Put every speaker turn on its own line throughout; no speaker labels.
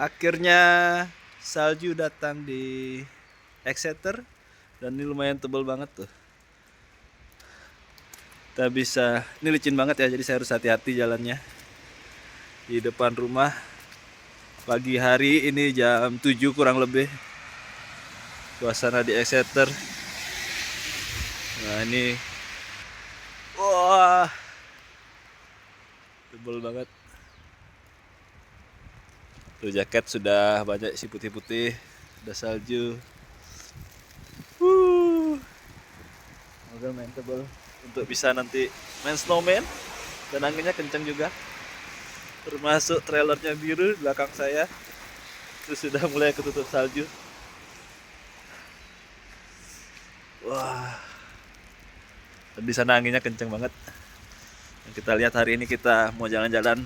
Akhirnya salju datang di Exeter dan ini lumayan tebal banget tuh. Kita bisa, ini licin banget ya, jadi saya harus hati-hati jalannya. Di depan rumah pagi hari ini jam 7 kurang lebih. Suasana di Exeter. Nah, ini wah, tebal banget. Tuh jaket sudah banyak isi putih-putih, ada salju. Mobil main tebal untuk bisa nanti main snowman dan anginnya kencang juga. Termasuk trailernya biru di belakang saya itu sudah mulai ketutup salju. Wah, dan di sana anginnya kencang banget. Yang kita lihat hari ini kita mau jalan-jalan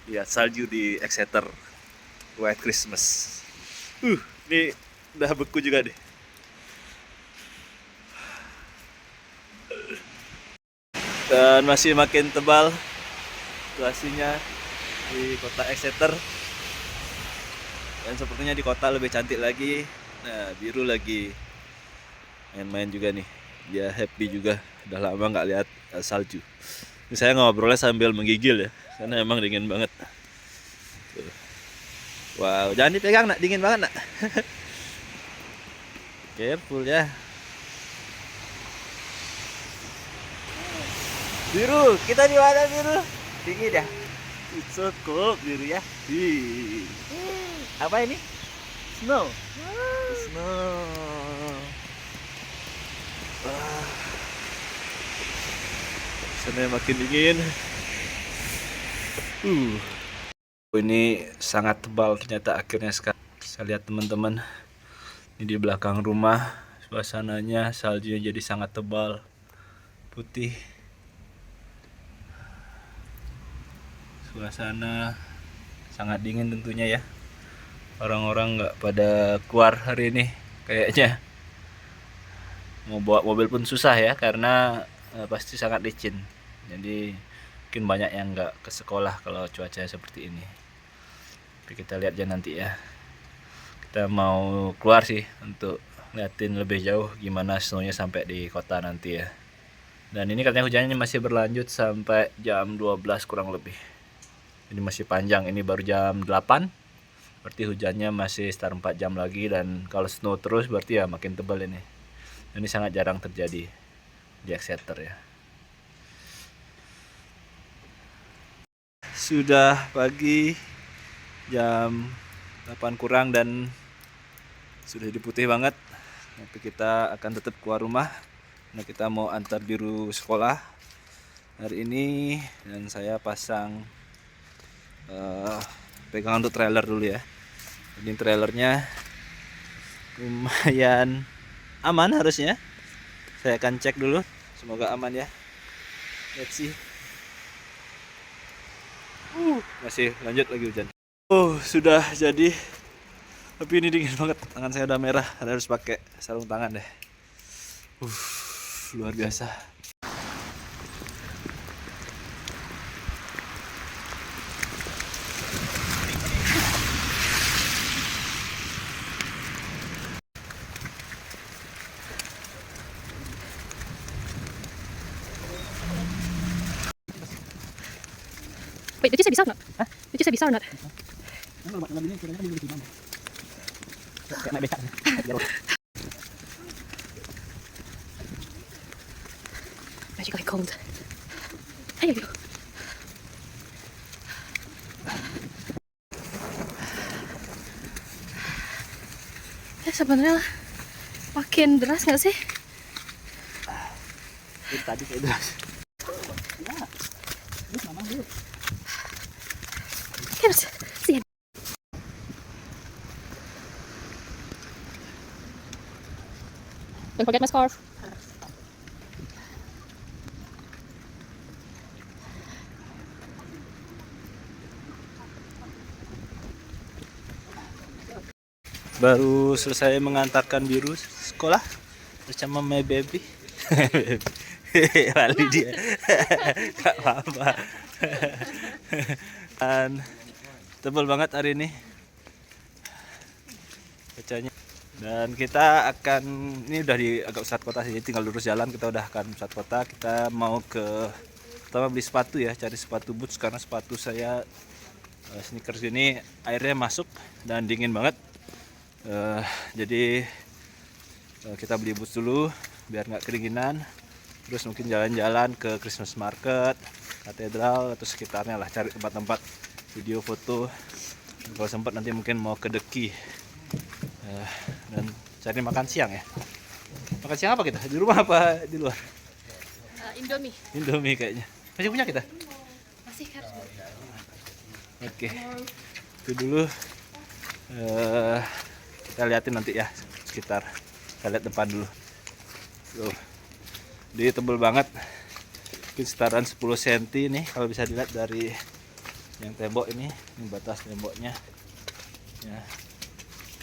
lihat salju di Exeter White Christmas. Ini udah beku juga deh. Dan masih makin tebal situasinya di kota Exeter. Dan sepertinya di kota lebih cantik lagi. Nah, biru lagi main-main juga nih. Dia happy juga. Udah lama nggak lihat salju. Ini saya ngobrolnya sambil menggigil ya, karena emang dingin banget. Tuh. Wow, jangan dipegang nak, dingin banget nak. Careful ya. Biru, kita di mana biru? Dingin ya? It's so cold biru ya. Apa ini? Snow. Snow. Wah. Sana makin dingin. Ini sangat tebal ternyata akhirnya sekarang. Saya lihat teman-teman. Ini di belakang rumah. Suasananya saljunya jadi sangat tebal. Putih. Suasana sangat dingin tentunya ya. Orang-orang nggak pada keluar hari ini kayaknya. Mau bawa mobil pun susah ya, karena pasti sangat licin. Jadi mungkin banyak yang nggak ke sekolah kalau cuaca seperti ini. Tapi kita lihat aja nanti ya. Kita mau keluar sih untuk liatin lebih jauh gimana snownya sampai di kota nanti ya. Dan ini katanya hujannya masih berlanjut sampai jam 12 kurang lebih. Ini masih panjang, ini baru jam 8. Berarti hujannya masih sekitar 4 jam lagi, dan kalau snow terus berarti ya makin tebal ini. Ini sangat jarang terjadi di Exeter ya. Sudah pagi jam 8 kurang dan sudah putih banget. Tapi kita akan tetap keluar rumah. Nah, kita mau antar biru sekolah hari ini, dan saya pasang pegangan untuk trailer dulu ya. Ini trailernya lumayan aman harusnya. Saya akan cek dulu, semoga aman ya. Let's see. Masih lanjut lagi hujan. Sudah jadi. Tapi ini dingin banget. Tangan saya udah merah. Harus pakai sarung tangan deh. Luar biasa.
Wait, did you say besar or not? Huh? Did you say besar or not? Magically cold. Ayo. Sebenarnya makin deras nggak sih?
Tadi kayak deras.
Can't see it. Don't forget my scarf.
Baru selesai mengantarkan biru sekolah bersama my baby. Lalu dia gak apa-apa. Dan tebal banget hari ini. cuacanya. Dan kita akan, ini udah di agak pusat kota sih, tinggal lurus jalan kita udah akan pusat kota. Kita mau ke pertama beli sepatu ya, cari sepatu boots karena sepatu saya sneakers ini airnya masuk dan dingin banget. Jadi kita beli boots dulu biar nggak kedinginan. Terus mungkin jalan-jalan ke Christmas Market, katedral atau sekitarnya lah, cari tempat-tempat video foto. Kalau sempat nanti mungkin mau ke Deki. Dan cari makan siang ya. Makan siang apa kita? Di rumah apa di luar?
Indomie.
Indomie kayaknya. Masih punya kita?
Masih harus.
Oke. Itu dulu. Kita liatin nanti ya sekitar. Kita lihat depan dulu. Tuh. Dia tebel banget. Mungkin sekitaran 10 cm nih kalau bisa dilihat dari yang tembok ini batas temboknya. Ya.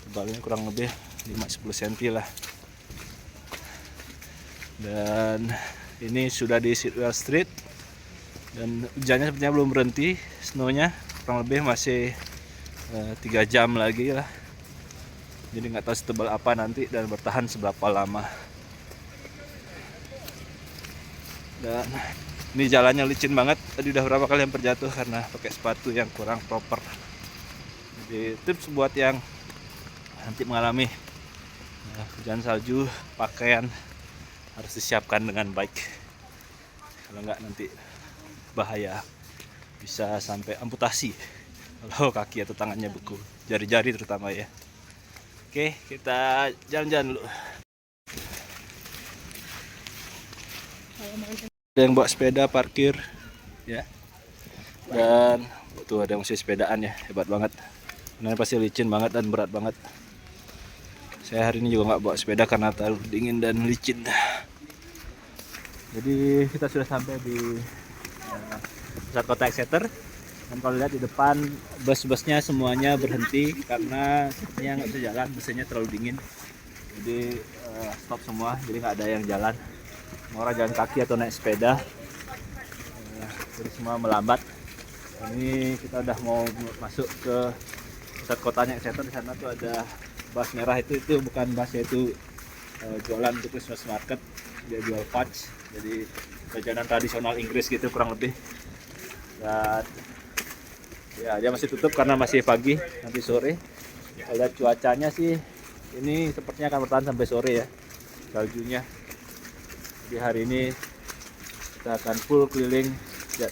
Tebalnya kurang lebih 5-10 cm lah. Dan ini sudah di Sitwell Street dan hujannya sepertinya belum berhenti, snownya kurang lebih masih 3 jam lagi lah. Jadi nggak tahu setebal apa nanti dan bertahan seberapa lama. Dan ini jalannya licin banget. Tadi udah berapa kali yang terjatuh karena pakai sepatu yang kurang proper. Jadi tips buat yang nanti mengalami hujan salju, pakaian harus disiapkan dengan baik. Kalau nggak nanti bahaya, bisa sampai amputasi kalau kaki atau tangannya beku, jari-jari terutama ya. Oke, kita jalan-jalan dulu. Ada yang bawa sepeda parkir ya, dan tuh ada yang masih sepedaan ya, hebat banget. Ini pasti licin banget dan berat banget. Saya hari ini juga nggak bawa sepeda karena terlalu dingin dan licin. Jadi kita sudah sampai di pusat kota Exeter. Dan kalau lihat di depan bus-busnya semuanya berhenti karena sepertinya nggak bisa jalan, busnya terlalu dingin. Jadi stop semua, jadi nggak ada yang jalan. Mau orang jalan kaki atau naik sepeda, jadi semua melambat. Ini kita udah mau masuk ke pusat kotanya Exeter. Di sana tuh ada bus merah, itu bukan bus, itu jualan untuk Christmas Market. Dia jual fudge, jadi jajanan tradisional Inggris gitu kurang lebih. Dan ya dia masih tutup karena masih pagi, nanti sore. Kalau lihat cuacanya sih ini sepertinya akan bertahan sampai sore ya, saljunya. Jadi hari ini kita akan full keliling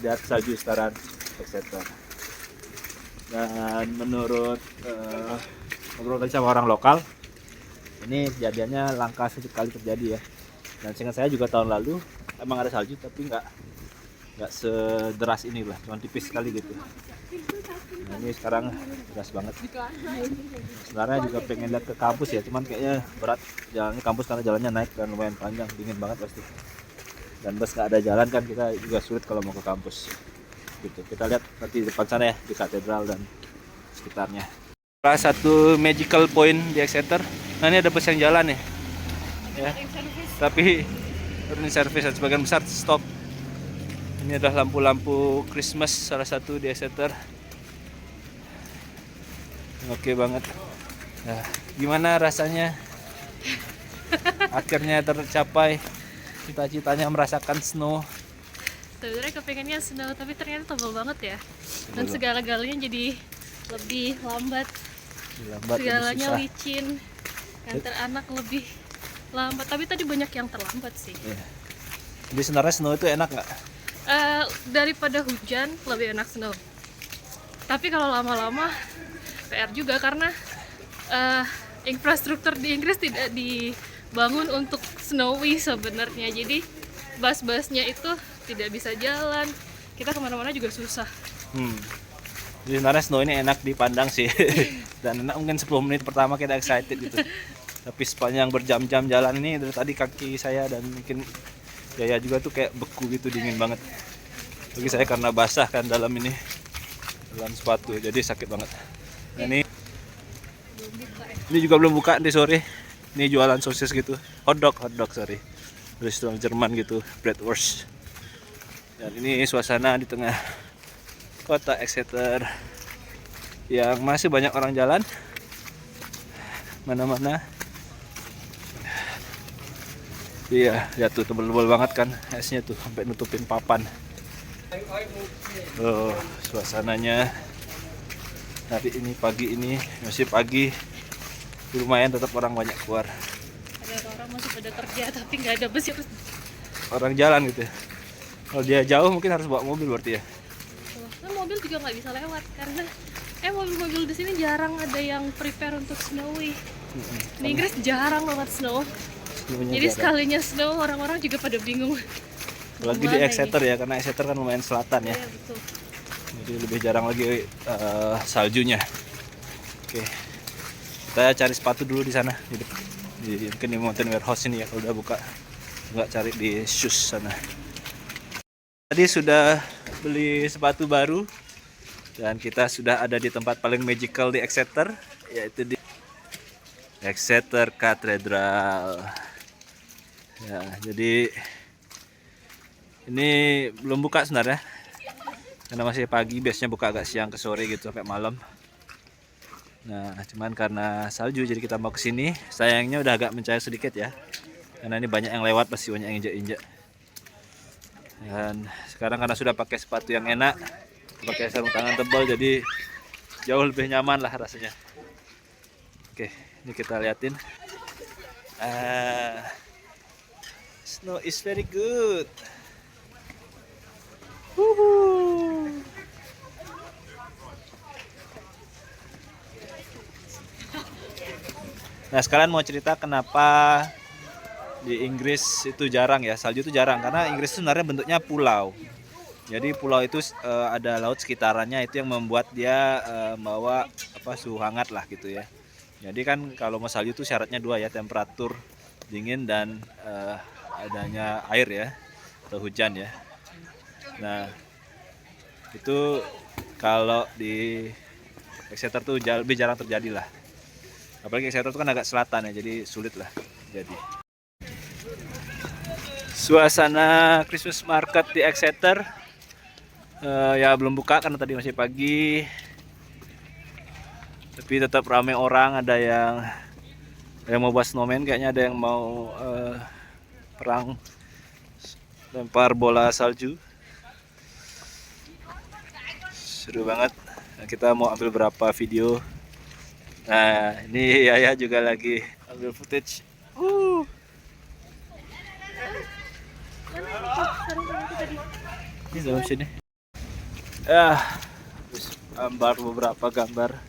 lihat salju sekitaran Exeter. Dan menurut ngobrol tadi sama orang lokal, ini kejadiannya langka sekali terjadi ya. Dan seingat saya juga tahun lalu emang ada salju tapi nggak sederas ini lah, cuma tipis sekali gitu. Nah, ini sekarang deras banget. Sebenarnya juga pengen lihat ke kampus ya, cuman kayaknya berat jalannya kampus karena jalannya naik dan lumayan panjang, dingin banget pasti. Dan bus nggak ada jalan kan, kita juga sulit kalau mau ke kampus. Gitu. Kita lihat nanti depan sana ya, di katedral dan sekitarnya. Salah satu magical point di Exeter. Nah ini ada bus yang jalan nih. Ya. Tapi turun service dan sebagian besar stop. Ini adalah lampu-lampu Christmas salah satu di Exeter. Oke banget. Nah, gimana rasanya? Akhirnya tercapai cita-citanya merasakan snow.
Sebenarnya kepengennya snow, tapi ternyata tebal banget ya. Dan segala-galanya jadi lebih lambat. Segalanya licin. Kantor anak lebih lambat, tapi tadi banyak yang terlambat sih.
Yeah. Jadi sebenarnya snow itu enak nggak?
Daripada hujan lebih enak snow. Tapi kalau lama-lama PR juga karena infrastruktur di Inggris tidak dibangun untuk snowy sebenarnya. Jadi bus-busnya itu tidak bisa jalan. Kita kemana-mana juga susah.
Jadi sebenarnya snow ini enak dipandang sih. Dan enak mungkin 10 menit pertama kita excited gitu. Tapi sepanjang berjam-jam jalan ini dari tadi kaki saya dan mungkin Yaya juga tuh kayak beku gitu, dingin banget. Bagi saya karena basah kan dalam ini, dalam sepatu, jadi sakit banget. Nah, ini juga belum buka nanti sore. Ini jualan sosis gitu, hotdog sorry, restoran Jerman gitu, bratwurst. Dan ini suasana di tengah kota Exeter yang masih banyak orang jalan. mana-mana. Iya, lihat tuh tebel-tebel banget kan esnya tuh sampai nutupin papan. Oh, suasananya hari ini pagi ini masih pagi, lumayan tetap orang banyak keluar.
Ada orang masih pada kerja tapi nggak ada bus ya.
Orang jalan gitu ya. Kalau dia jauh mungkin harus bawa mobil berarti ya.
Nah, mobil juga nggak bisa lewat karena mobil-mobil di sini jarang ada yang prepare untuk snowy. Di Inggris jarang banget snow. Jadi
Jarang.
sekalinya snow orang-orang juga pada bingung.
Lagi di Exeter ya, karena Exeter kan lumayan selatan ya.
Iya, betul.
Jadi lebih jarang lagi saljunya. Oke, kita cari sepatu dulu di sana, mungkin di Mountain Warehouse ini ya, kalau udah buka. Nggak cari di shoes sana. Tadi sudah beli sepatu baru dan kita sudah ada di tempat paling magical di Exeter, yaitu di Exeter Cathedral. Ya, jadi ini belum buka sebenarnya, karena masih pagi. Biasanya buka agak siang ke sore gitu sampai malam. Nah, cuman karena salju jadi kita mau ke sini. Sayangnya udah agak mencair sedikit ya, karena ini banyak yang lewat, pasti banyak yang injak-injak. Dan sekarang karena sudah pakai sepatu yang enak, pakai sarung tangan tebal, jadi jauh lebih nyaman lah rasanya. Oke, ini kita liatin. Snow is very good. Woohoo. Nah, sekarang mau cerita kenapa di Inggris itu jarang ya, salju itu jarang, karena Inggris itu sebenarnya bentuknya pulau. Jadi pulau itu ada laut sekitarannya, itu yang membuat dia bawa suhu hangat lah gitu ya. Jadi kan kalau mau salju itu syaratnya dua ya, temperatur dingin dan adanya air ya, atau hujan ya. Nah, itu kalau di Exeter tuh lebih jarang terjadi lah. Apalagi Exeter itu kan agak selatan ya, jadi sulit lah jadi. Suasana Christmas market di Exeter ya belum buka karena tadi masih pagi, tapi tetap ramai orang. Ada yang mau buat snowman, kayaknya ada yang mau perang lempar bola salju. Seru banget. Nah, kita mau ambil berapa video. Nah, ini Yaya juga lagi ambil footage. Ini dalam sini. Gambar beberapa gambar.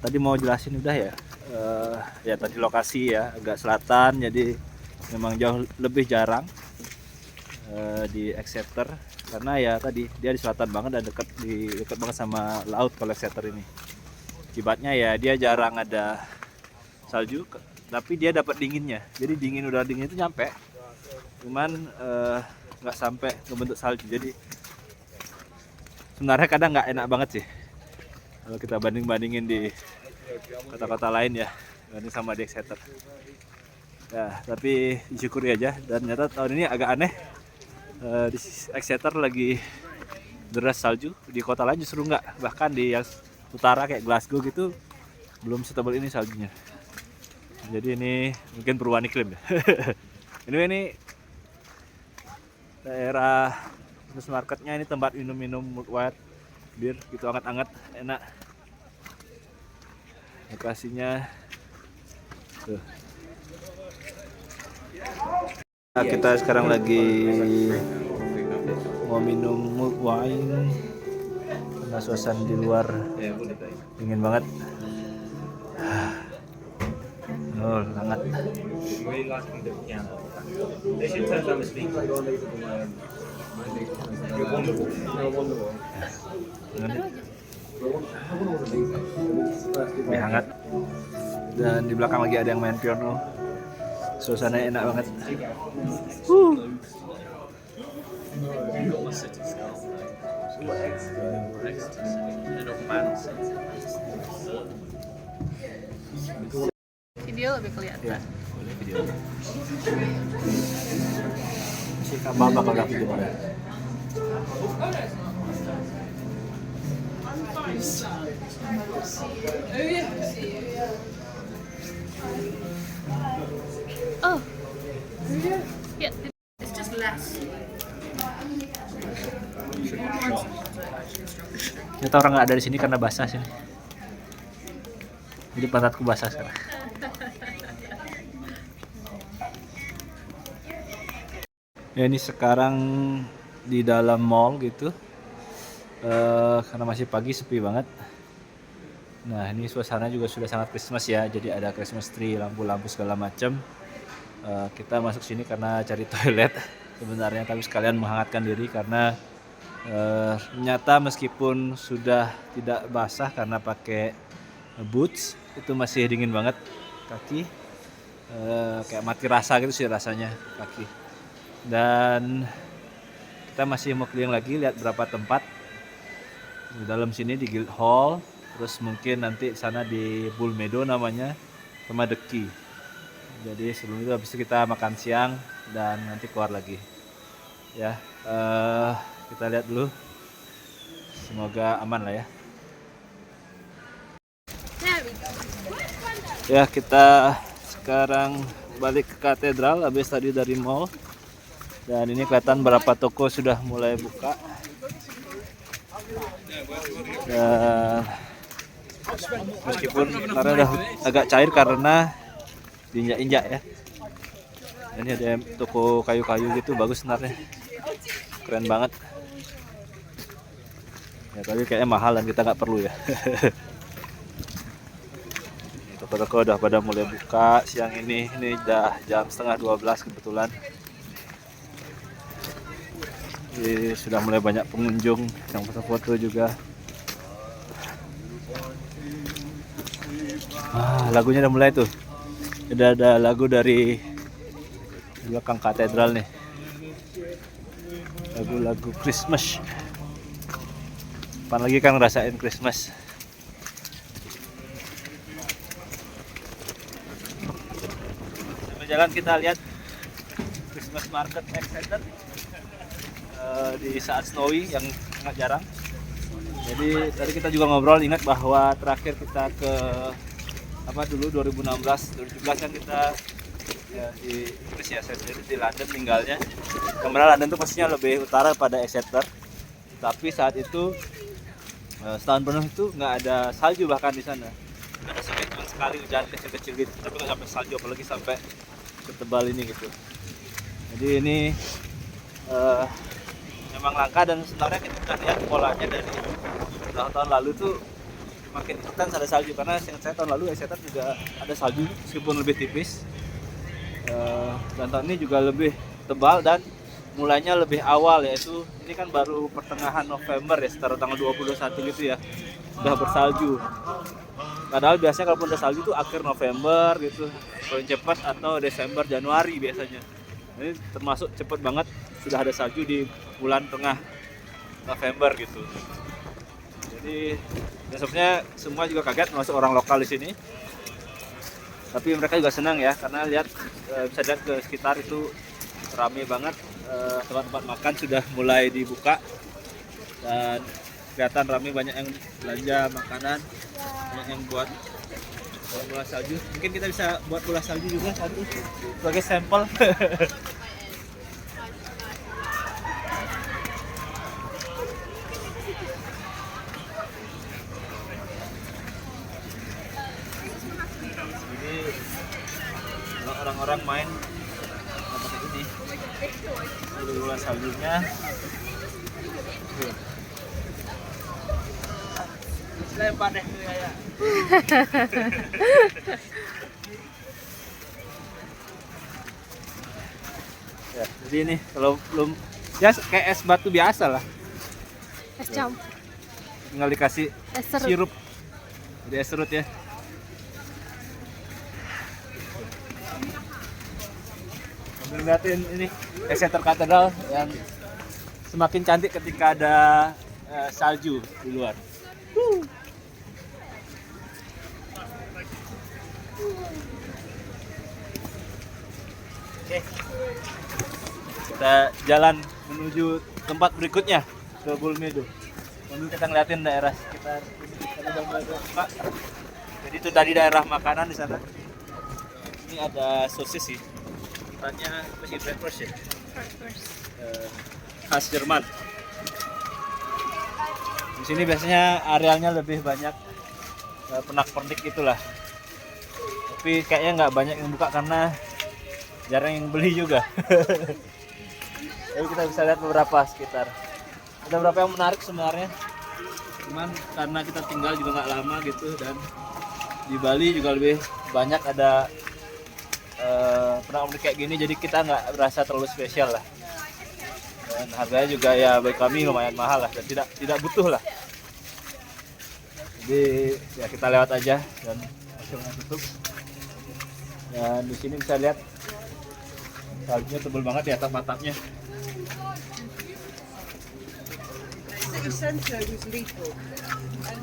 Tadi mau jelasin udah ya. Ya tadi lokasi ya agak selatan, jadi memang jauh lebih jarang di Exeter, karena ya tadi dia di selatan banget dan dekat banget sama laut kalau Exeter ini. Akibatnya ya dia jarang ada salju, tapi dia dapat dinginnya. Jadi udara dingin itu nyampe, cuman nggak sampai ngebentuk salju. Jadi sebenarnya kadang nggak enak banget sih kalau kita bandingin di kota-kota lain ya, banding sama di Exeter. Ya, tapi disyukuri aja. Dan ternyata tahun ini agak aneh, di Exeter lagi deras salju, di kota lain justru nggak. Bahkan di yang utara kayak Glasgow gitu belum setebal ini saljunya. Jadi ini mungkin perubahan iklim ya. Ini daerah Christmas marketnya, ini tempat minum white beer gitu, hangat-hangat, enak. Lokasinya tuh. Nah, kita sekarang lagi mau minum wine karena suasana di luar dingin banget. Oh, hangat. Lebih hangat. Dan di belakang lagi ada yang main piano. Suasana enak banget.
Video lebih kelihatan.
Ya, boleh video. Si kabar bakal dapat video mana?
Oh, yeah.
It's just less.
Ternyata orang nggak ada di sini karena basah sini. Jadi pantatku basah sekarang. Ya ini sekarang di dalam mall gitu. Karena masih pagi sepi banget. Nah ini suasana juga sudah sangat Christmas ya. Jadi ada Christmas tree, lampu-lampu segala macam. Kita masuk sini karena cari toilet sebenarnya, tapi sekalian menghangatkan diri karena ternyata meskipun sudah tidak basah karena pakai boots, itu masih dingin banget kaki. Kayak mati rasa gitu sih rasanya kaki. Dan kita masih mau keliling lagi, lihat berapa tempat di dalam sini di Guildhall, terus mungkin nanti sana di Bull Meadow namanya, sama The Key. Jadi sebelum itu habis itu kita makan siang dan nanti keluar lagi ya. Kita lihat dulu, semoga aman lah ya. Ya kita sekarang balik ke katedral habis tadi dari mall, dan ini kelihatan berapa toko sudah mulai buka. Dan meskipun karena udah agak cair karena diinjak-injak ya. Ini ada toko kayu-kayu gitu, bagus sebenarnya, keren banget ya, tapi kayaknya mahal dan kita nggak perlu ya. Toko-toko udah pada mulai buka siang ini udah jam setengah 12 kebetulan. Jadi sudah mulai banyak pengunjung yang foto-foto juga. Lagunya udah mulai tuh. Udah ada lagu dari belakang katedral nih. Lagu-lagu Christmas. Kapan lagi kan ngerasain Christmas. Sambil jalan kita lihat Christmas market Exeter di saat snowy yang sangat jarang. Jadi tadi kita juga ngobrol, ingat bahwa terakhir kita ke dulu 2016 2017 kan kita ya, di Inggris ya, saya sendiri di London tinggalnya. Kemudian London itu posisinya lebih utara pada Exeter, tapi saat itu setahun penuh itu nggak ada salju, bahkan di sana ada cuma sekali hujan kecil-kecil gitu, tapi nggak sampai salju, apalagi sampai setebal ini gitu. Jadi ini memang langka, dan sebenarnya kita bisa lihat polanya dari tahun-tahun lalu tuh makin intens ada salju, karena saya tahun lalu Exeter juga ada salju meskipun lebih tipis, dan tahun ini juga lebih tebal dan mulainya lebih awal, yaitu ini kan baru pertengahan November ya, sekitar tanggal 21 gitu ya udah bersalju. Padahal biasanya kalau udah salju tuh akhir November gitu paling cepat, atau Desember Januari biasanya. Ini termasuk cepet banget, sudah ada salju di bulan tengah November gitu. Jadi dan sebenarnya semua juga kaget, termasuk orang lokal di sini. Tapi mereka juga senang ya, karena bisa lihat ke sekitar itu ramai banget, tempat-tempat makan sudah mulai dibuka dan kelihatan ramai, banyak yang belanja makanan, banyak yang buat bola salju. Mungkin kita bisa buat bola salju juga satu sebagai sampel. Jadi kalau orang-orang main pakai ini, ada bola saljunya. Lempar deh ya. Ya, jadi ini kalau belum ya kayak es batu biasa lah.
Es campur.
Tinggal dikasih
Es serut.
sirup. Jadi es serut ya. Sambil liatin ini Exeter Cathedral yang semakin cantik ketika ada salju di luar. Oke, kita jalan menuju tempat berikutnya ke Bull Meadow. Sambil kita ngeliatin daerah sekitar ini, karena udah mulai buka. Jadi itu tadi daerah makanan di sana. Ini ada sosis sih. Tanya masih bratwurst ya.
Bratwurst.
Khas Jerman. Di sini biasanya arealnya lebih banyak pernak-pernik itulah. Tapi kayaknya nggak banyak yang buka karena jarang yang beli juga. Jadi kita bisa lihat beberapa sekitar. Ada beberapa yang menarik sebenarnya. Cuman karena kita tinggal juga nggak lama gitu dan di Bali juga lebih banyak ada pernak-pernik kayak gini, jadi kita nggak berasa terlalu spesial lah. Dan harganya juga ya bagi kami lumayan mahal lah dan tidak butuh lah. Jadi ya kita lewat aja dan akhirnya tutup. Dan di sini bisa lihat saljunya tebal banget di atas matanya.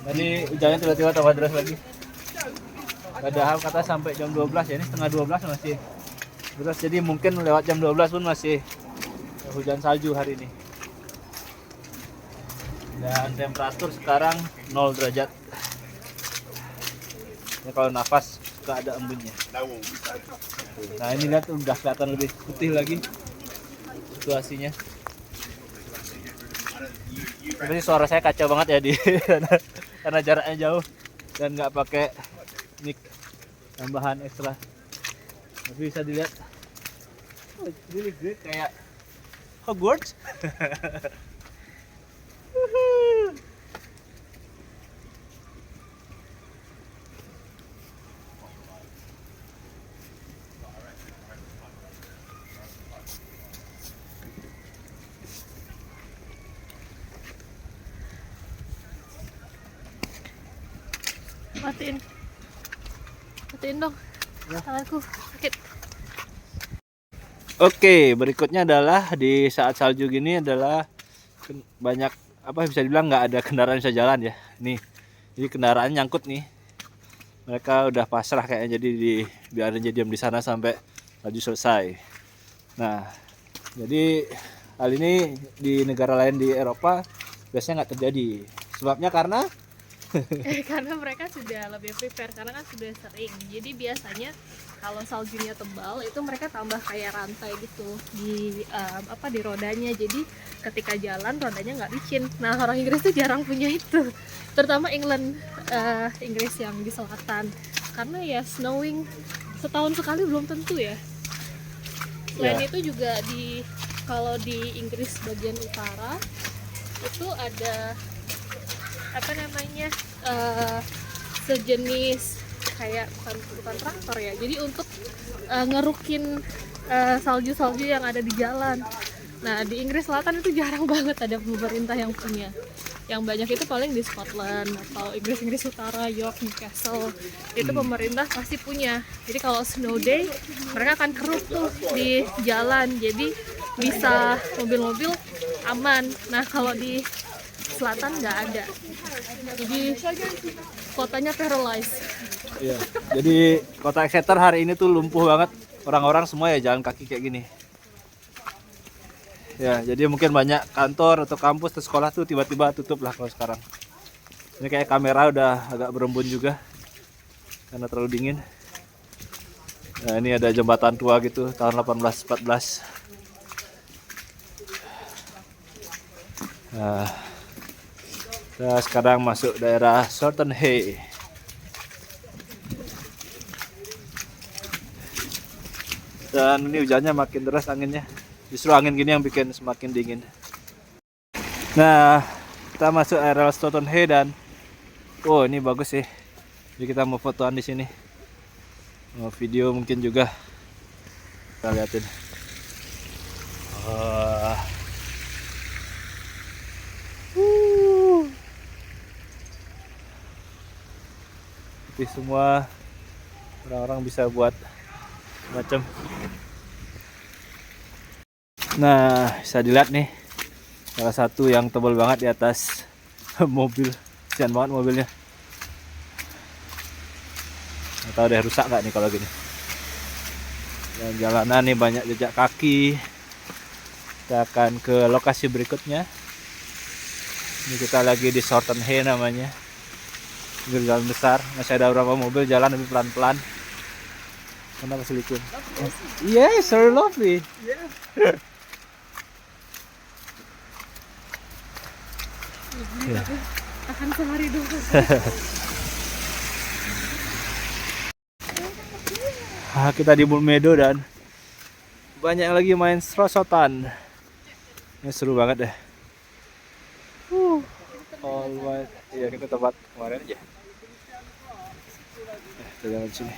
Tadi hujannya tiba-tiba tambah deras lagi. Padahal kata sampai jam 12 ya, ini setengah 12 masih deras. Jadi mungkin lewat jam 12 pun masih hujan salju hari ini. Dan temperatur sekarang 0 derajat. Ya, kalau nafas suka ada embunnya. Nah ini lihat udah kelihatan lebih putih lagi situasinya. Tapi suara saya kacau banget ya di karena jaraknya jauh dan nggak pakai mic tambahan ekstra. Tapi bisa dilihat, oh, it's really great, kayak Hogwarts.
Matiin dong.
Ya.
Tanganku sakit.
Oke, berikutnya adalah di saat salju gini adalah banyak apa bisa dibilang nggak ada kendaraan bisa jalan ya. Nih, jadi kendaraan nyangkut nih. Mereka udah pasrah kayaknya, jadi biarin aja diam di sana sampai salju selesai. Nah, jadi hal ini di negara lain di Eropa biasanya nggak terjadi. Sebabnya karena
Karena mereka sudah lebih prepare, karena kan sudah sering. Jadi biasanya kalau saljunya tebal itu mereka tambah kayak rantai gitu di di rodanya. Jadi ketika jalan rodanya nggak licin. Nah orang Inggris tuh jarang punya itu, terutama Inggris yang di selatan, karena ya snowing setahun sekali belum tentu ya. Selain
Ya.
itu juga kalau di Inggris bagian utara itu ada sejenis kayak bukan traktor ya, jadi untuk ngerukin salju-salju yang ada di jalan. Nah di Inggris Selatan itu jarang banget ada pemerintah yang punya. Yang banyak itu paling di Scotland atau Inggris Utara, York, Newcastle, itu pemerintah pasti punya. Jadi kalau snow day mereka akan keruk tuh di jalan, jadi bisa mobil-mobil aman. Nah kalau di selatan nggak ada, jadi kotanya paralyzed.
Iya. Jadi kota Exeter hari ini tuh lumpuh banget, orang-orang semua ya jalan kaki kayak gini. Ya, jadi mungkin banyak kantor atau kampus atau sekolah tuh tiba-tiba tutup lah kalau sekarang. Ini kayak kamera udah agak berembun juga karena terlalu dingin. Nah, ini ada jembatan tua gitu tahun 1814. Nah, kita sekarang masuk daerah Thornton Hay. Dan ini hujannya makin deras anginnya. Justru angin gini yang bikin semakin dingin. Nah, kita masuk area Thornton Hay dan oh ini bagus sih. Jadi kita mau fotoan di sini. Mau video mungkin juga. Kita liatin. Semua orang-orang bisa buat macam. Nah bisa dilihat nih salah satu yang tebal banget di atas mobil. Kasian banget mobilnya. Nggak tahu deh rusak nggak nih kalau gini. Dan jalanan nih banyak jejak kaki. Kita akan ke lokasi berikutnya. Ini kita lagi di Thornton Hay namanya. Jalan besar, masih ada beberapa mobil jalan tapi pelan-pelan. Kenapa silikon? Yes, very lovely.
Tahan sehari dulu.
Kita di Bulmedo dan banyak yang lagi main serosotan. Ini seru banget deh. All white. Iya, kita tempat kemarin aja. Kita jalan sini.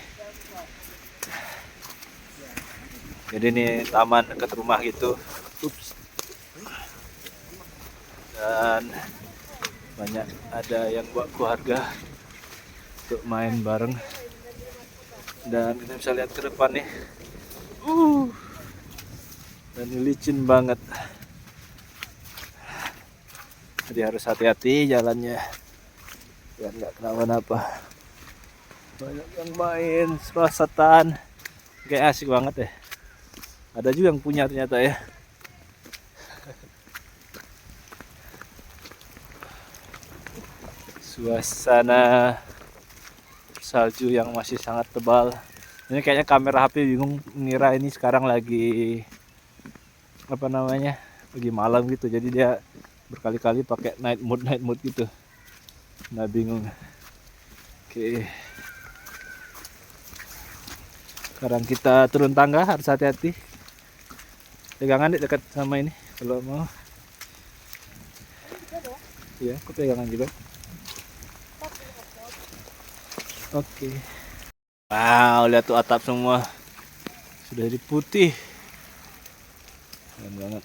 Jadi ini taman dekat rumah gitu. Ups. Dan banyak ada yang buat keluarga untuk main bareng. Dan kita bisa lihat ke depan nih. Dan ini licin banget. Jadi harus hati-hati jalannya biar nggak kenapa-napa. Banyak yang main serosotan, kayak asik banget ya. Ada juga yang punya ternyata ya. Suasana salju yang masih sangat tebal. Ini kayaknya kamera HP bingung ngira ini sekarang lagi apa namanya, lagi malam gitu. Jadi dia berkali-kali pakai night mode gitu. Nah bingung. Oke. Sekarang kita turun tangga, harus hati-hati. Pegangan dekat sama ini kalau mau. Iya, aku pegangan juga. Oke. Wow, lihat tuh atap semua sudah jadi putih. Keren banget.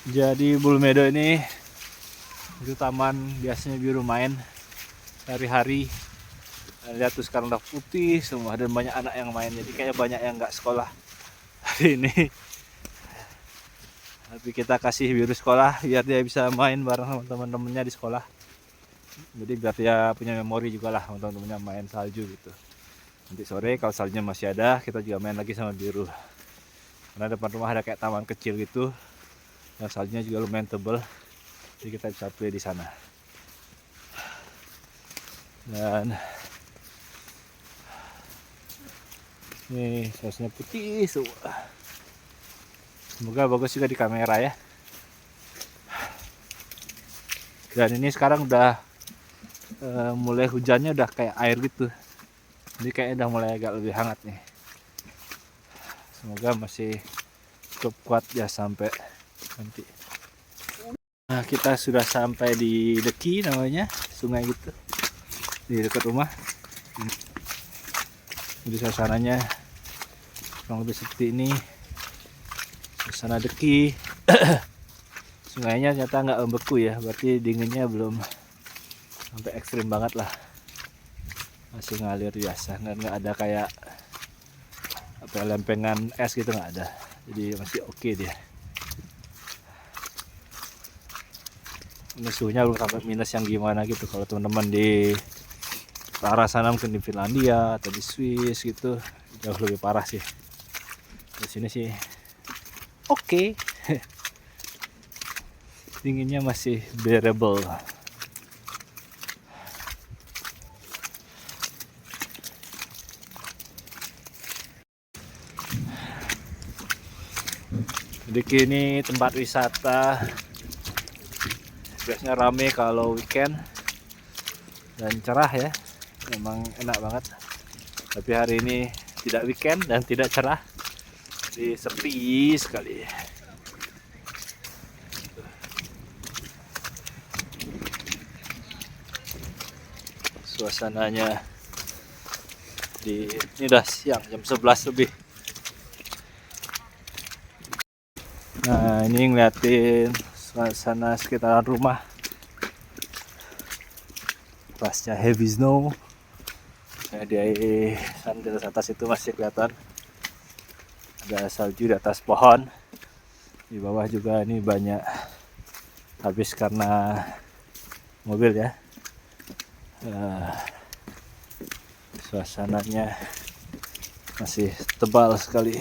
Jadi Bulmedo ini itu taman biasanya biru main hari-hari. Lihat tuh sekarang udah putih semua dan banyak anak yang main. Jadi kayak banyak yang nggak sekolah hari ini. Tapi kita kasih biru sekolah biar dia bisa main bareng sama teman-temannya di sekolah. Jadi biar dia punya memori juga lah sama teman-temannya main salju gitu. Nanti sore kalau saljunya masih ada, kita juga main lagi sama biru. Karena depan rumah ada kayak taman kecil gitu. Dan saljunya juga lumayan tebal, jadi kita bisa play di sana. Dan ini sausnya putih semua. Semoga bagus juga di kamera ya. Dan ini sekarang udah mulai hujannya udah kayak air gitu. Jadi kayaknya udah mulai agak lebih hangat nih. Semoga masih cukup kuat ya sampai nanti. Nah, kita sudah sampai di Deki namanya, sungai gitu di dekat rumah. Jadi suasananya kurang lebih seperti ini, suasana Deki. Sungainya ternyata nggak membeku ya, berarti dinginnya belum sampai ekstrim banget lah, masih ngalir biasa, nggak ada kayak apa lempengan es gitu, nggak ada. Jadi masih oke dia. Ini suhunya belum sampai minus yang gimana gitu. Kalau teman-teman di arah sana mungkin di Finlandia atau di Swiss gitu jauh lebih parah sih. Di sini sih oke. Dinginnya masih bearable. Jadi kini tempat wisata biasanya rame kalau weekend dan cerah ya, memang enak banget. Tapi hari ini tidak weekend dan tidak cerah, jadi sepi sekali. Suasananya ini udah siang, jam 11 lebih. Nah ini ngeliatin suasana sekitaran rumah. pasca heavy snow. Di sana di atas itu masih kelihatan ada salju di atas pohon. Di bawah juga ini banyak habis karena mobil ya. Suasananya masih tebal sekali.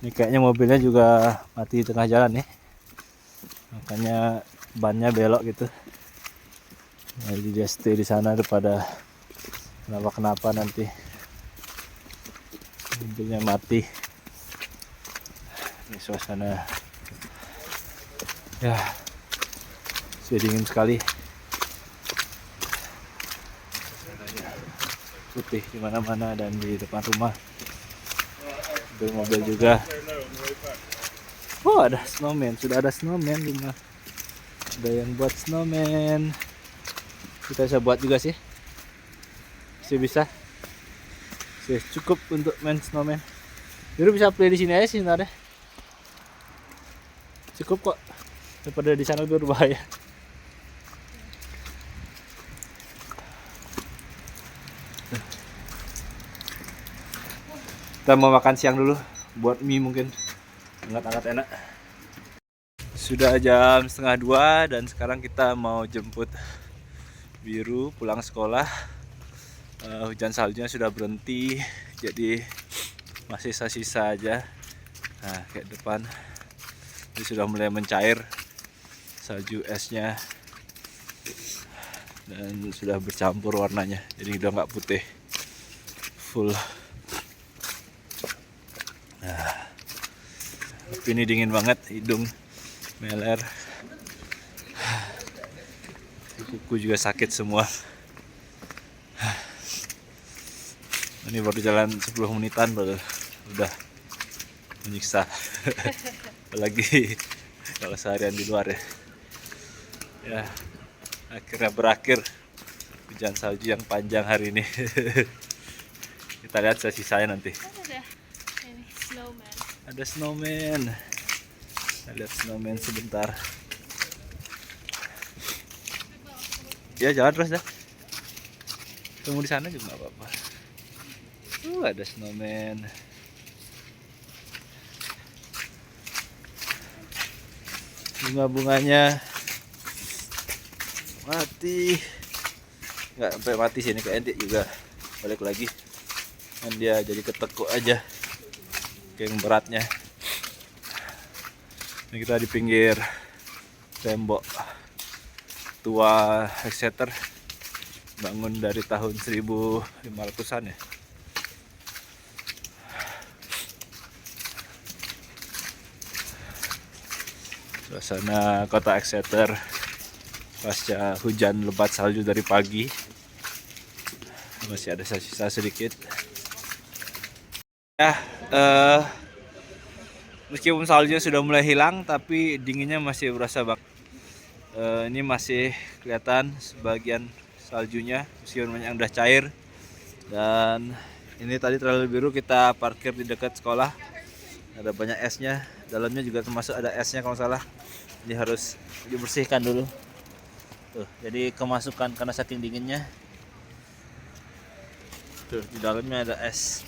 Ini kayaknya mobilnya juga mati di tengah jalan nih, makanya bannya belok gitu. Jadi dia stay di sana daripada kenapa nanti mobilnya mati. Ini suasana ya sudah dingin sekali. Suasananya putih di mana-mana dan di depan rumah. Mobil juga. Oh, ada snowman, sudah ada snowman di rumah. Ada yang buat snowman. Kita bisa buat juga sih. Masih bisa. Masih cukup untuk main snowman. Biru bisa play di sini aja sih sebenarnya. Cukup kok. Daripada di sana lebih berbahaya. Kita mau makan siang dulu, buat mie mungkin, hangat-hangat enak. Sudah jam 1:30 dan sekarang kita mau jemput Biru pulang sekolah. Hujan saljunya sudah berhenti, jadi masih sisa-sisa aja. Nah, kayak depan ini sudah mulai mencair salju esnya dan sudah bercampur warnanya, jadi udah nggak putih full. Tapi ini dingin banget, hidung meler, kuku juga sakit semua. Ini baru jalan 10 menitan baru udah menyiksa. Apalagi kalau seharian di luar ya. Ya, akhirnya berakhir hujan salju yang panjang hari ini. Kita lihat sisanya nanti.
Ada ini snowman.
Ada snowman. Kita lihat snowman sebentar. Ya jalan terus dah. Tunggu di sana juga nggak apa-apa. Ada snowman. Bunga-bunganya mati. Nggak sampai mati sih, ini kayak entik juga. Balik lagi. Dan dia jadi ketekuk aja. Yang beratnya. Ini kita di pinggir tembok tua Exeter, bangun dari tahun 1500-an ya. Suasana kota Exeter pasca hujan lebat salju dari pagi. Masih ada sisa sedikit. Ya, meskipun saljunya sudah mulai hilang, tapi dinginnya masih berasa banget. Ini masih kelihatan sebagian saljunya, meskipun banyak yang udah cair. Dan ini tadi Trailer Biru kita parkir di dekat sekolah. Ada banyak esnya, dalamnya juga termasuk ada esnya kalau salah. Ini harus dibersihkan dulu. Tuh, jadi kemasukan karena saking dinginnya. Tuh, di dalamnya ada es.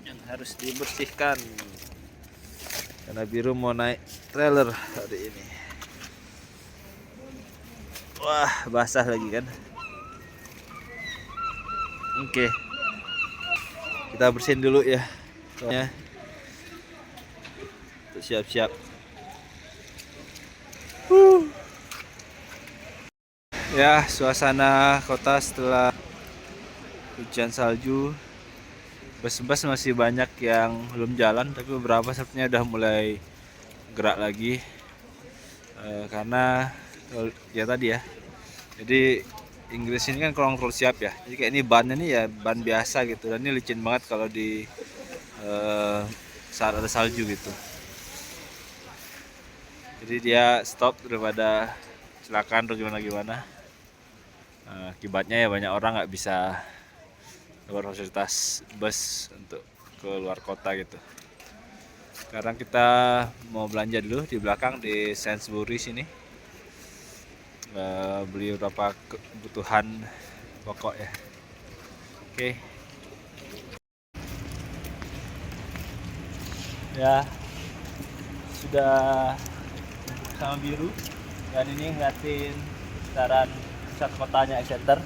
Yang harus dibersihkan. Karena Biru mau naik trailer hari ini. Wah, basah lagi kan. Oke. Kita bersihin dulu ya. Soalnya untuk siap-siap. Ya, suasana kota setelah hujan salju. Bus-bus masih banyak yang belum jalan, tapi beberapa sepertinya udah mulai gerak lagi. Karena ya tadi ya. Jadi Inggris ini kan kurang terlalu siap ya. Jadi kayak ini bannya nih ya ban biasa gitu, dan ini licin banget kalau di saat ada salju gitu. Jadi dia stop daripada kecelakaan atau gimana. Akibatnya ya banyak orang nggak bisa dapat fasilitas bus untuk ke luar kota gitu. Sekarang kita mau belanja dulu di belakang di Sainsbury sini. beli beberapa kebutuhan pokok ya. Oke. Ya, sudah sama biru dan ini ngeliatin sekitaran pusat kotanya Exeter.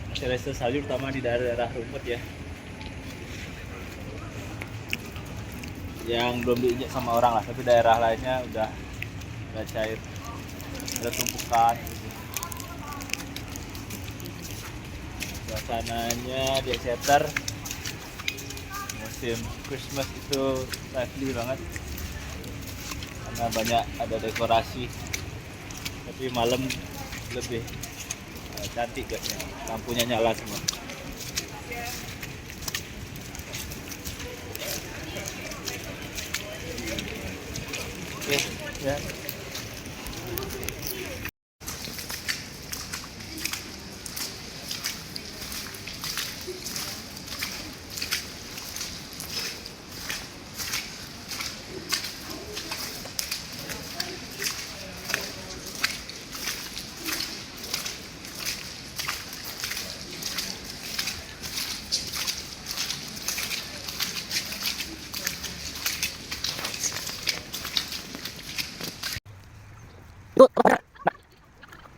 Masih rasa salju terutama di daerah rumput ya, yang belum diinjak sama orang lah, tapi daerah lainnya udah cair, ada tumpukan gitu. Suasananya di Exeter musim Christmas itu lively banget karena banyak ada dekorasi, tapi malam lebih cantik kayaknya, lampunya nyala semua. Oke, ya.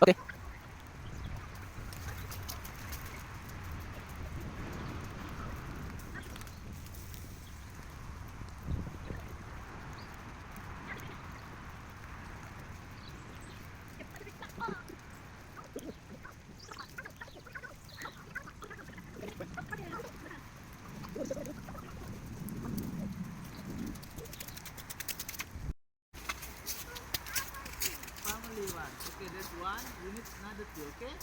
Oke. Family one. Okay, there's one. We need another two. Okay.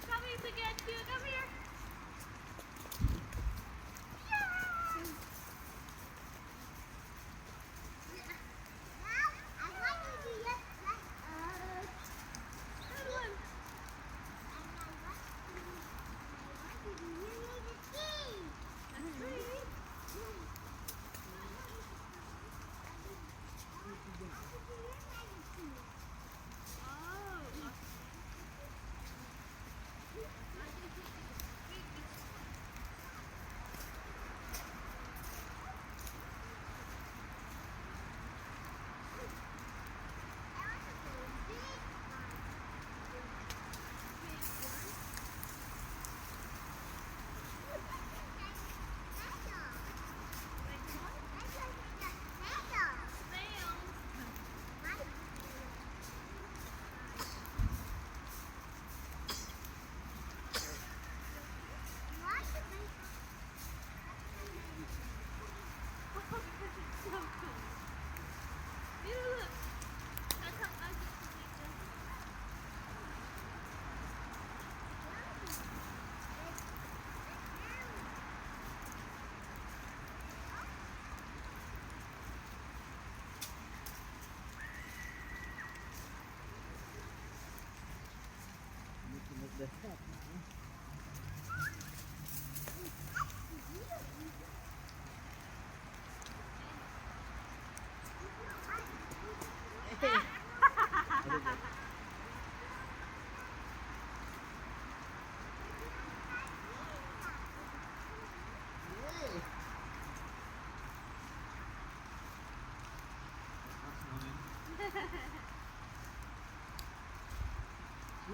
Coming to get you. Come here.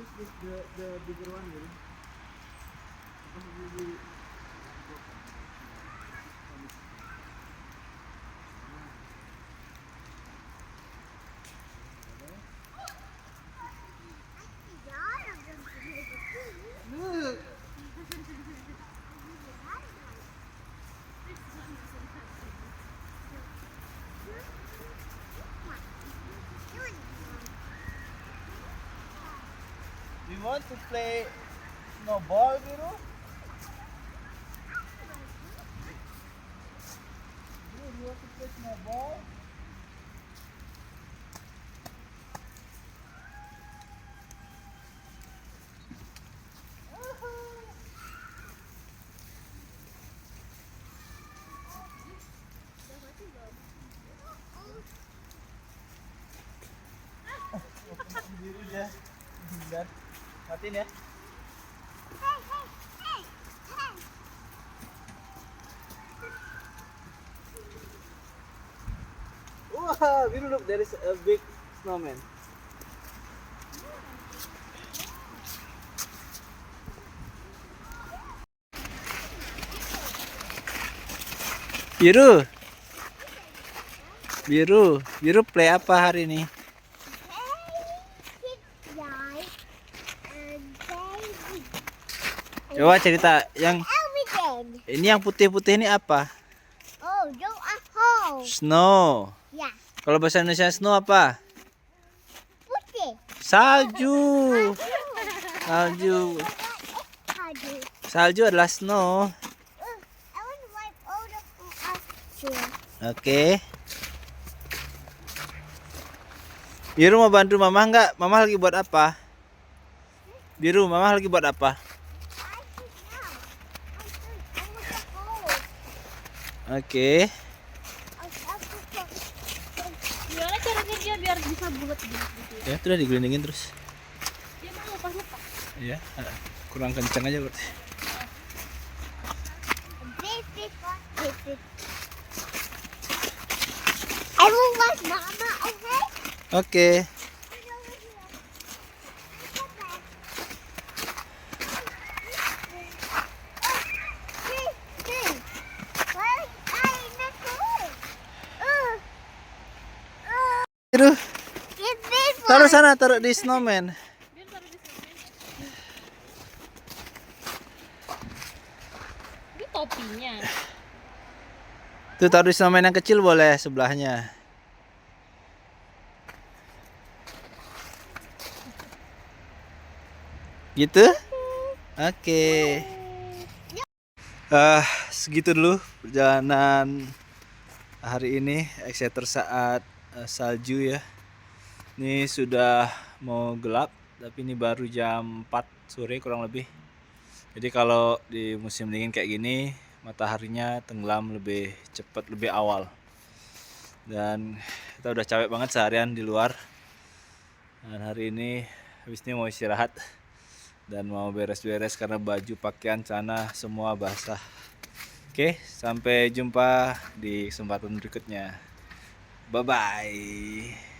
The bigger one, really. Look. You want to play snowball, Biru? Biru, you want to play snowball? Biru dia hindar. Matiin ya. Wow, Biru, look, there is a big snowman. Biru. Biru, Biru play apa hari ini? Coba cerita yang ini yang putih-putih ini apa?
Oh, go up home.
Snow.
Ya,
Kalau bahasa Indonesia snow apa?
putih.
Salju. Salju.
Padu.
Salju adalah snow.
I want to wipe all the food up here.
Oke. Biru mau bantu mama nggak? Mama lagi buat apa? Biru, mama lagi buat apa?
I should now. I want the hole.
Oke.
Gimana caranya dia biar bisa bulat gitu ya?
Ya, sudah digelindingin terus.
Dia mau lepas-lepas.
Ya, kurang kencang aja berarti.
I will watch Mama, okay?
Oke. Biru, taruh sana, taruh di snowman.
Biar taruh di sana. Ini topinya.
Tuh taruh di snowman yang kecil boleh sebelahnya. Gitu? Oke. Segitu dulu perjalanan hari ini, Exeter saat salju ya. Ini sudah mau gelap, tapi ini baru jam 4 sore kurang lebih. Jadi kalau di musim dingin kayak gini, mataharinya tenggelam lebih cepat, lebih awal. Dan kita udah capek banget seharian di luar. Dan hari ini habis ini mau istirahat dan mau beres-beres karena baju, pakaian, celana semua basah. Oke, sampai jumpa di kesempatan berikutnya. Bye bye.